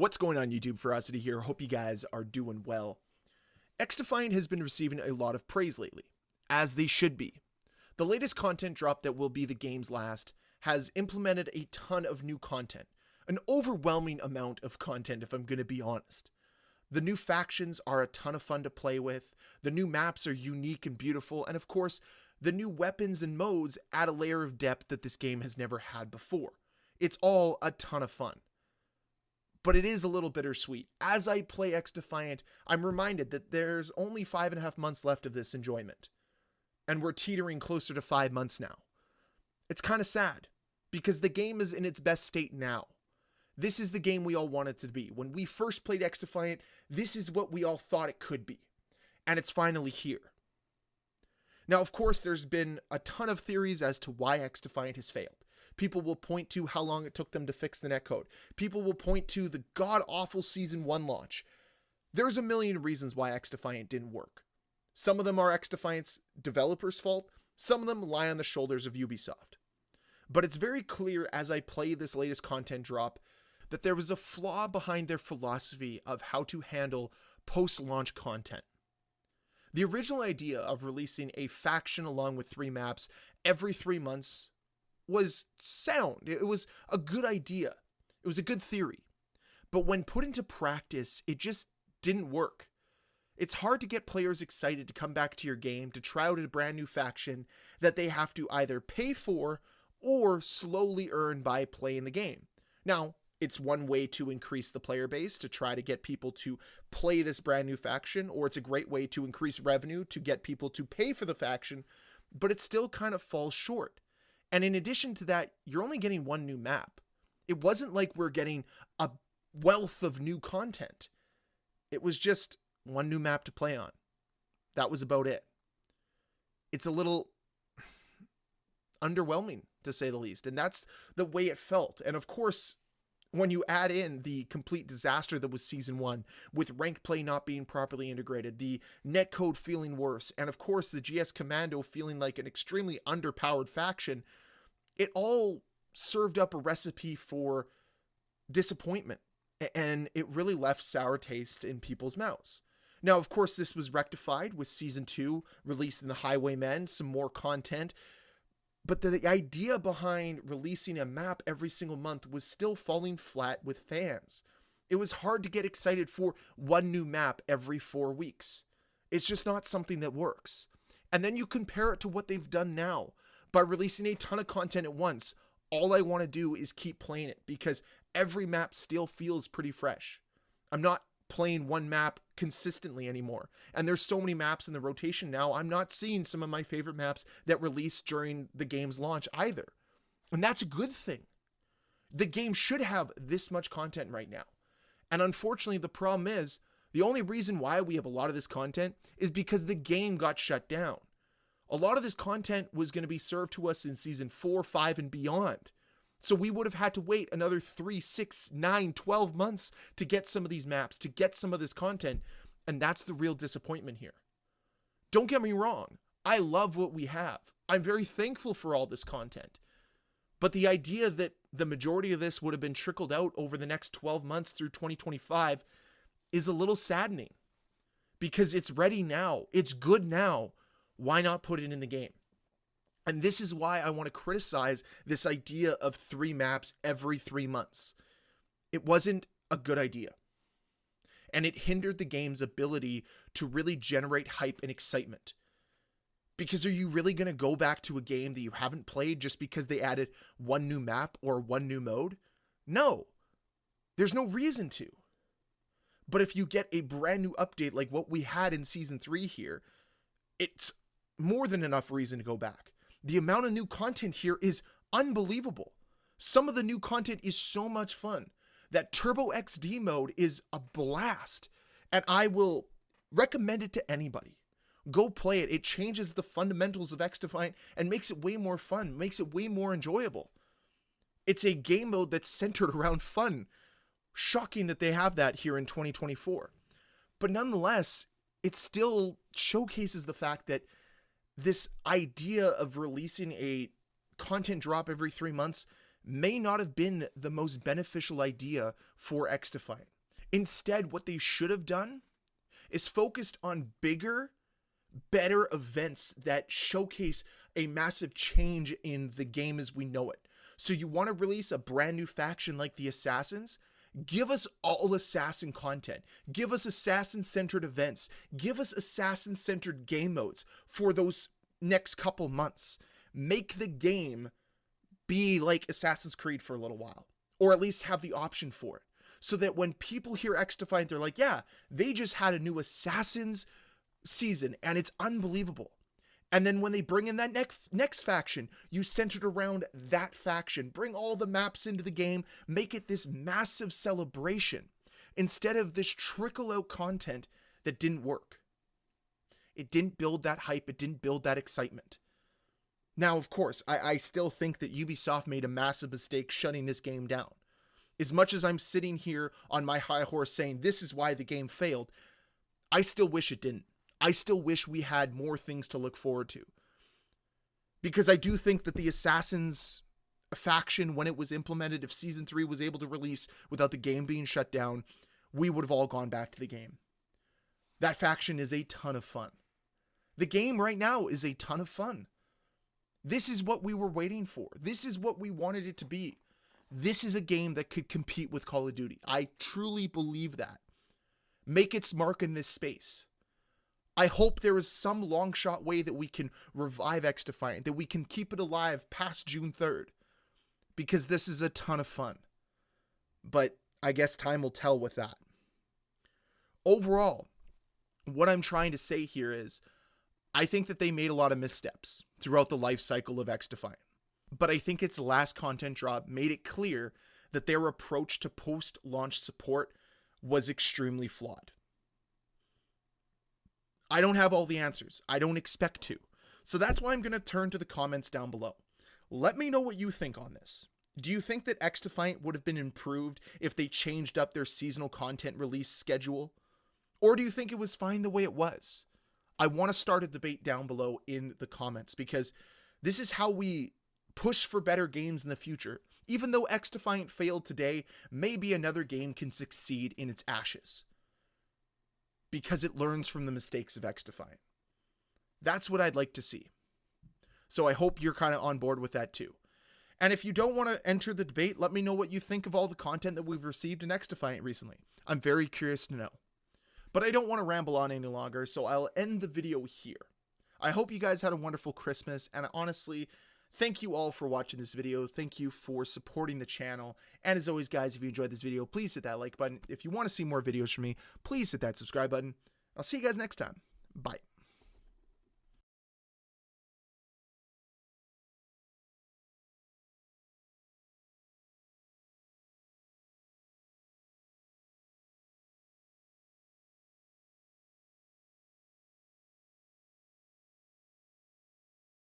What's going on, YouTube? Ferocity here. Hope you guys are doing well. Xdefiant has been receiving a lot of praise lately, as they should be. The latest content drop that will be the game's last has implemented a ton of new content, an overwhelming amount of content if I'm going to be honest. The new factions are a ton of fun to play with, the new maps are unique and beautiful, and of course, the new weapons and modes add a layer of depth that this game has never had before. It's all a ton of fun. But it is a little bittersweet. As I play Xdefiant, I'm reminded that there's only 5.5 months left of this enjoyment. And we're teetering closer to 5 months now. It's kind of sad, because the game is in its best state now. This is the game we all want it to be. When we first played Xdefiant, this is what we all thought it could be. And it's finally here. Now, of course, there's been a ton of theories as to why Xdefiant has failed. People will point to how long it took them to fix the netcode. People will point to the god-awful Season 1 launch. There's a million reasons why Xdefiant didn't work. Some of them are Xdefiant's developers' fault. Some of them lie on the shoulders of Ubisoft. But it's very clear as I play this latest content drop that there was a flaw behind their philosophy of how to handle post-launch content. The original idea of releasing a faction along with 3 maps every 3 months was sound. It was a good idea. It was a good theory. But when put into practice, it just didn't work. It's hard to get players excited to come back to your game to try out a brand new faction that they have to either pay for or slowly earn by playing the game. Now, it's one way to increase the player base to try to get people to play this brand new faction, or it's a great way to increase revenue to get people to pay for the faction, but it still kind of falls short. And in addition to that, you're only getting one new map. It wasn't like we're getting a wealth of new content. It was just one new map to play on. That was about it. It's a little underwhelming, to say the least. And that's the way it felt. And of course, when you add in the complete disaster that was Season 1, with ranked play not being properly integrated, the netcode feeling worse, and of course the GS Commando feeling like an extremely underpowered faction, it all served up a recipe for disappointment, and it really left sour taste in people's mouths. Now, of course, this was rectified with Season 2, releasing the Highwaymen, some more content, but the idea behind releasing a map every single month was still falling flat with fans. It was hard to get excited for one new map every 4 weeks. It's just not something that works. And then you compare it to what they've done now. By releasing a ton of content at once, all I want to do is keep playing it because every map still feels pretty fresh. I'm not playing one map consistently anymore. And there's so many maps in the rotation now, I'm not seeing some of my favorite maps that released during the game's launch either. And that's a good thing. The game should have this much content right now. And unfortunately, the problem is, the only reason why we have a lot of this content is because the game got shut down. A lot of this content was going to be served to us in Season 4, 5, and beyond. So we would have had to wait another 3, 6, 9, 12 months to get some of these maps, to get some of this content. And that's the real disappointment here. Don't get me wrong. I love what we have. I'm very thankful for all this content. But the idea that the majority of this would have been trickled out over the next 12 months through 2025 is a little saddening. Because it's ready now. It's good now. Why not put it in the game? And this is why I want to criticize this idea of 3 maps every 3 months. It wasn't a good idea. And it hindered the game's ability to really generate hype and excitement. Because are you really going to go back to a game that you haven't played just because they added one new map or one new mode? No. There's no reason to. But if you get a brand new update like what we had in Season 3 here, it's more than enough reason to go back. The amount of new content here is unbelievable. Some of the new content is so much fun. That Turbo XD mode is a blast, and I will recommend it to anybody. Go play it. It changes the fundamentals of Xdefiant and makes it way more fun, makes it way more enjoyable. It's a game mode that's centered around fun. Shocking that they have that here in 2024. But nonetheless, it still showcases the fact that this idea of releasing a content drop every 3 months may not have been the most beneficial idea for Xdefiant. Instead, what they should have done is focused on bigger, better events that showcase a massive change in the game as we know it. So you want to release a brand new faction like the Assassins? Give us all assassin content. Give us assassin-centered events. Give us assassin-centered game modes for those next couple months. Make the game be like Assassin's Creed for a little while, or at least have the option for it, so that when people hear Xdefiant, they're like, yeah, they just had a new Assassins season and it's unbelievable. And then when they bring in that next faction, you center it around that faction. Bring all the maps into the game. Make it this massive celebration instead of this trickle out content that didn't work. It didn't build that hype. It didn't build that excitement. Now, of course, I still think that Ubisoft made a massive mistake shutting this game down. As much as I'm sitting here on my high horse saying this is why the game failed, I still wish it didn't. I still wish we had more things to look forward to. Because I do think that the Assassins faction, when it was implemented, if Season 3 was able to release without the game being shut down, we would have all gone back to the game. That faction is a ton of fun. The game right now is a ton of fun. This is what we were waiting for. This is what we wanted it to be. This is a game that could compete with Call of Duty. I truly believe that. Make its mark in this space. I hope there is some long shot way that we can revive Xdefiant, that we can keep it alive past June 3rd, because this is a ton of fun. But I guess time will tell with that. Overall, what I'm trying to say here is, I think that they made a lot of missteps throughout the life cycle of Xdefiant. But I think its last content drop made it clear that their approach to post-launch support was extremely flawed. I don't have all the answers. I don't expect to. So that's why I'm going to turn to the comments down below. Let me know what you think on this. Do you think that Xdefiant would have been improved if they changed up their seasonal content release schedule? Or do you think it was fine the way it was? I want to start a debate down below in the comments, because this is how we push for better games in the future. Even though Xdefiant failed today, maybe another game can succeed in its ashes, because it learns from the mistakes of Xdefiant. That's what I'd like to see. So I hope you're kind of on board with that too. And if you don't want to enter the debate, let me know what you think of all the content that we've received in Xdefiant recently. I'm very curious to know. But I don't want to ramble on any longer, so I'll end the video here. I hope you guys had a wonderful Christmas, and honestly, thank you all for watching this video. Thank you for supporting the channel. And as always, guys, if you enjoyed this video, please hit that like button. If you want to see more videos from me, please hit that subscribe button. I'll see you guys next time. Bye.